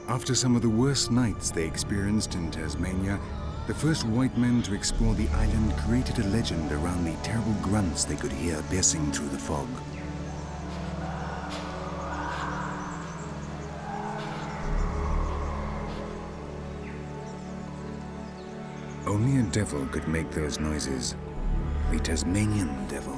After some of the worst nights they experienced in Tasmania, the first white men to explore the island created a legend around the terrible grunts they could hear piercing through the fog. Only a devil could make those noises. The Tasmanian devil.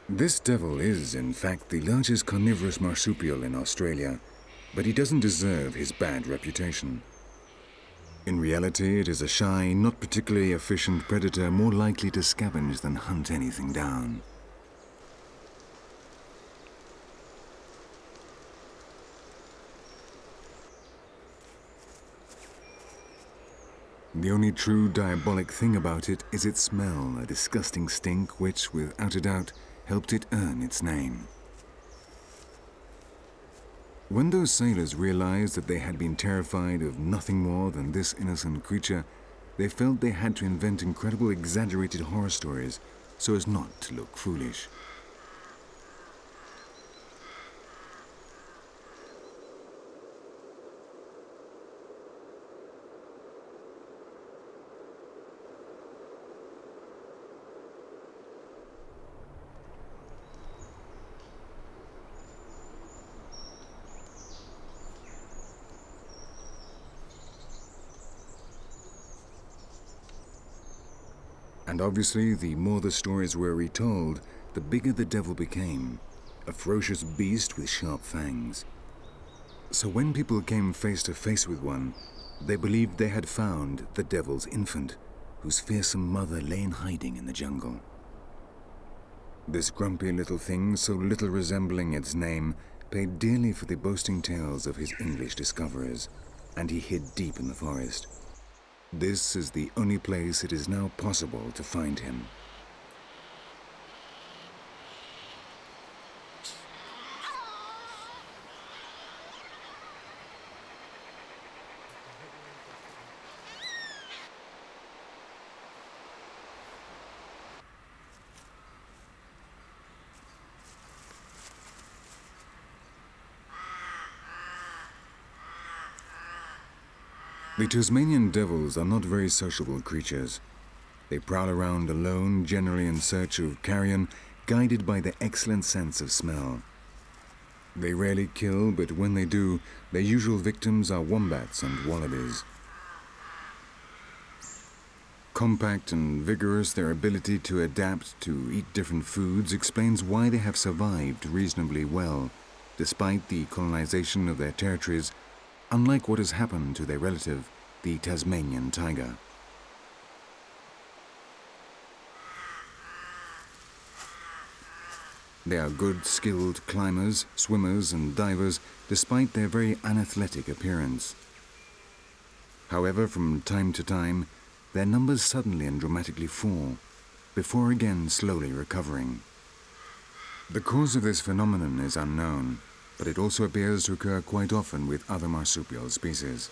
This devil is, in fact, the largest carnivorous marsupial in Australia, but he doesn't deserve his bad reputation. In reality, it is a shy, not particularly efficient predator more likely to scavenge than hunt anything down. The only true diabolic thing about it is its smell, a disgusting stink which, without a doubt, helped it earn its name. When those sailors realized that they had been terrified of nothing more than this innocent creature, they felt they had to invent incredible exaggerated horror stories so as not to look foolish. And obviously, the more the stories were retold, the bigger the devil became, a ferocious beast with sharp fangs. So when people came face to face with one, they believed they had found the devil's infant, whose fearsome mother lay in hiding in the jungle. This grumpy little thing, so little resembling its name, paid dearly for the boasting tales of his English discoverers, and he hid deep in the forest. This is the only place it is now possible to find him. The Tasmanian devils are not very sociable creatures. They prowl around alone, generally in search of carrion, guided by their excellent sense of smell. They rarely kill, but when they do, their usual victims are wombats and wallabies. Compact and vigorous, their ability to adapt to eat different foods explains why they have survived reasonably well, despite the colonization of their territories, unlike what has happened to their relative, the Tasmanian tiger. They are good, skilled climbers, swimmers, and divers, despite their very unathletic appearance. However, from time to time, their numbers suddenly and dramatically fall, before again slowly recovering. The cause of this phenomenon is unknown, but it also appears to occur quite often with other marsupial species.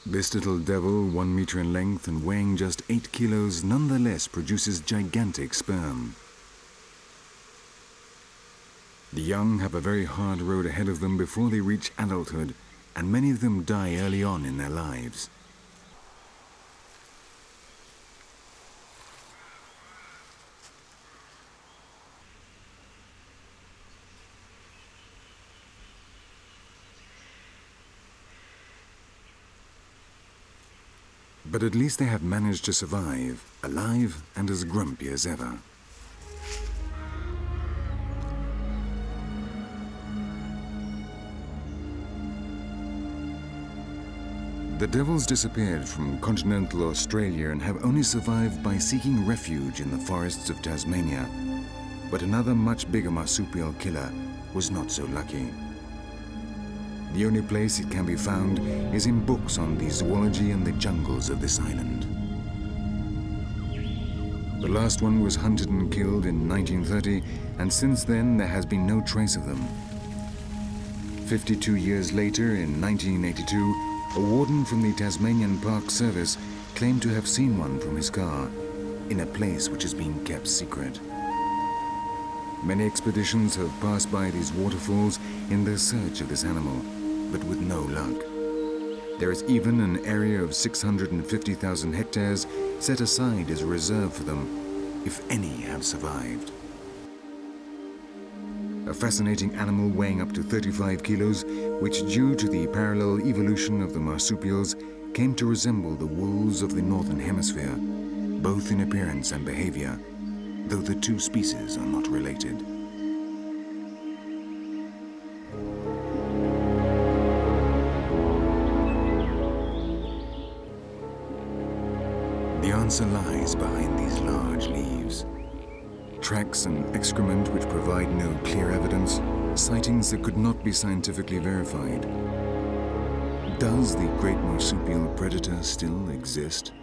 This little devil, 1 meter in length and weighing just 8 kilos, nonetheless produces gigantic sperm. The young have a very hard road ahead of them before they reach adulthood, and many of them die early on in their lives. But at least they have managed to survive, alive and as grumpy as ever. The devils disappeared from continental Australia and have only survived by seeking refuge in the forests of Tasmania. But another much bigger marsupial killer was not so lucky. The only place it can be found is in books on the zoology and the jungles of this island. The last one was hunted and killed in 1930, and since then there has been no trace of them. 52 years later, in 1982, a warden from the Tasmanian Park Service claimed to have seen one from his car in a place which has been kept secret. Many expeditions have passed by these waterfalls in their search of this animal, but with no luck. There is even an area of 650,000 hectares set aside as a reserve for them, if any have survived. A fascinating animal weighing up to 35 kilos, which due to the parallel evolution of the marsupials, came to resemble the wolves of the Northern Hemisphere, both in appearance and behavior, though the two species are not related. The answer lies behind these large leaves. Tracks and excrement which provide no clear evidence, sightings that could not be scientifically verified. Does the great marsupial predator still exist?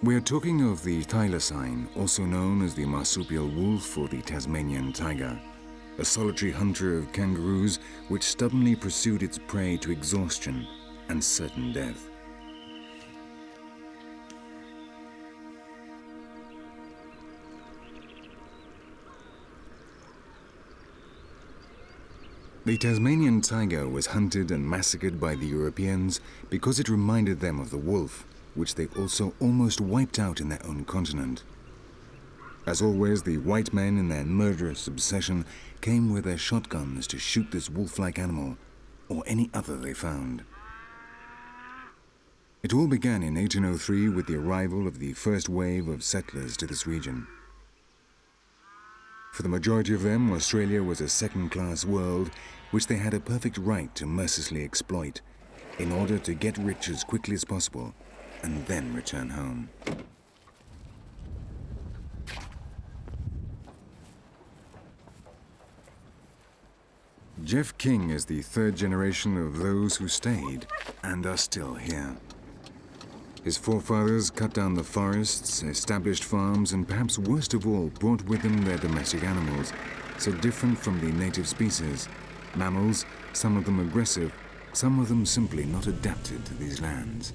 We are talking of the thylacine, also known as the marsupial wolf or the Tasmanian tiger, a solitary hunter of kangaroos which stubbornly pursued its prey to exhaustion and certain death. The Tasmanian tiger was hunted and massacred by the Europeans because it reminded them of the wolf, which they also almost wiped out in their own continent. As always, the white men in their murderous obsession came with their shotguns to shoot this wolf-like animal or any other they found. It all began in 1803 with the arrival of the first wave of settlers to this region. For the majority of them, Australia was a second-class world which they had a perfect right to mercilessly exploit in order to get rich as quickly as possible and then return home. Jeff King is the third generation of those who stayed and are still here. His forefathers cut down the forests, established farms, and perhaps worst of all, brought with them their domestic animals, so different from the native species. Mammals, some of them aggressive, some of them simply not adapted to these lands.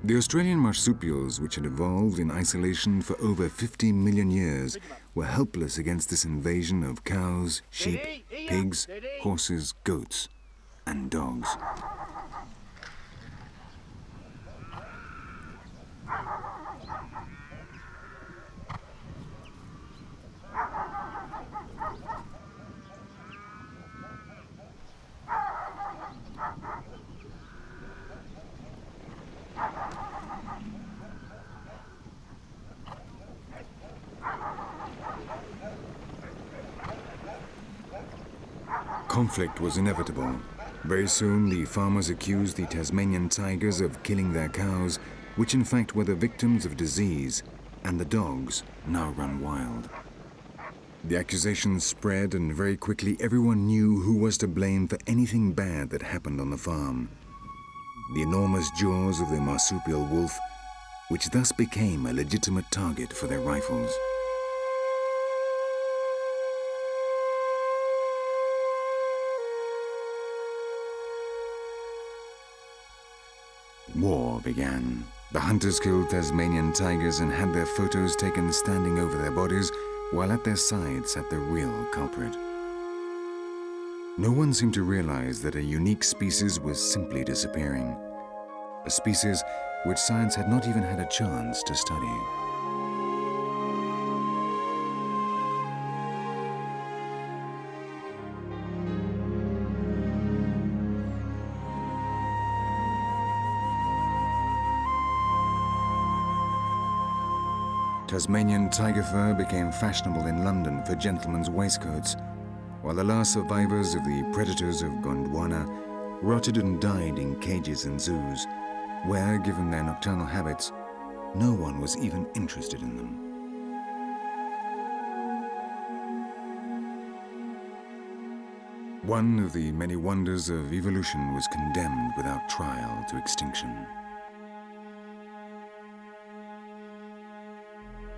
The Australian marsupials, which had evolved in isolation for over 50 million years, were helpless against this invasion of cows, sheep, pigs, horses, goats, and dogs. Conflict was inevitable. Very soon, the farmers accused the Tasmanian tigers of killing their cows, which in fact were the victims of disease, and the dogs now run wild. The accusations spread, and very quickly everyone knew who was to blame for anything bad that happened on the farm. The enormous jaws of the marsupial wolf, which thus became a legitimate target for their rifles. War began. The hunters killed Tasmanian tigers and had their photos taken standing over their bodies, while at their sides sat the real culprit. No one seemed to realize that a unique species was simply disappearing. A species which science had not even had a chance to study. Tasmanian tiger fur became fashionable in London for gentlemen's waistcoats, while the last survivors of the predators of Gondwana rotted and died in cages and zoos, where, given their nocturnal habits, no one was even interested in them. One of the many wonders of evolution was condemned without trial to extinction.